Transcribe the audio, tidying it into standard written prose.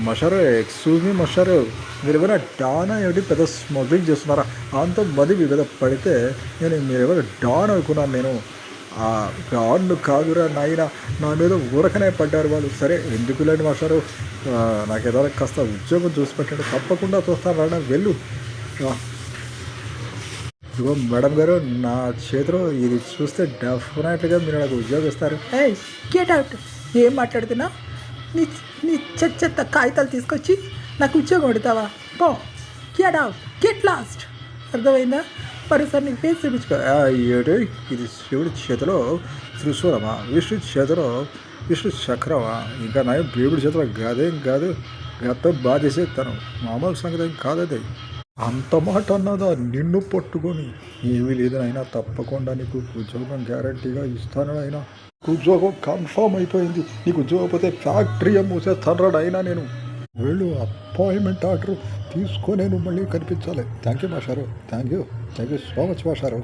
మషారు, excuse me మషారు, మీరు ఎవరైనా Dana ఏమిటి పెద్ద స్మగ్లింగ్ చేస్తున్నారా? అంత మంది మీ మీద పడితే నేను మీరు ఎవరు డాన్ అనుకున్నాను నేను. ఆ డాన్ను కాదురా నాయన, నా మీద ఊరకనే పడ్డారు వాళ్ళు. సరే ఎందుకు లేండి మాస్టారు, నాకు ఏదైనా కాస్త ఉద్యోగం చూసి పెట్టండి, తప్పకుండా చూస్తాను రానా, వెళ్ళు. ఆ, ఇదిగో మేడం గారు, నా చేతిలో ఇది చూస్తే డెఫినెట్గా మీరు నాకు ఉద్యోగం ఇస్తారు. ఏయ్, గెట్ అవుట్. ఏం మాట్లాడుతున్నా? నీ నీ చెత్త చెత్త కాగితాలు తీసుకొచ్చి నాకు ఉద్యోగం పెడతావా? పో, గెట్ అవుట్, గెట్ లాస్ట్. అర్థమైందా? మరోసారి నీ ఫేస్ చూపించుకో. ఏడు, ఇది శివుడి చేతిలో త్రిశూలమా, విష్ణు చేతిలో విష్ణు చక్రమా, ఇంకా నా దేవుడి చేతిలో గదేం కాదు, గత బాధేసే తను మామూలు సంగతి ఏం కాదది. అంత మాట అన్నదా నిన్ను పట్టుకొని? ఏమీ లేదు అయినా, తప్పకుండా నీకు ఉద్యోగం గ్యారంటీగా ఇస్తాను అయినా. ఉద్యోగం కన్ఫర్మ్ అయిపోయింది, నీకు ఉద్యోగం పోతే ఫ్యాక్టరీ మూసేస్తాను అయినా నేను. వెళ్ళు, అపాయింట్మెంట్ ఆర్డర్ తీసుకొని నువ్వు మళ్ళీ కనిపించాలి. థ్యాంక్ యూ మాస్టారు, థ్యాంక్ యూ సో మచ్ మాస్టారు.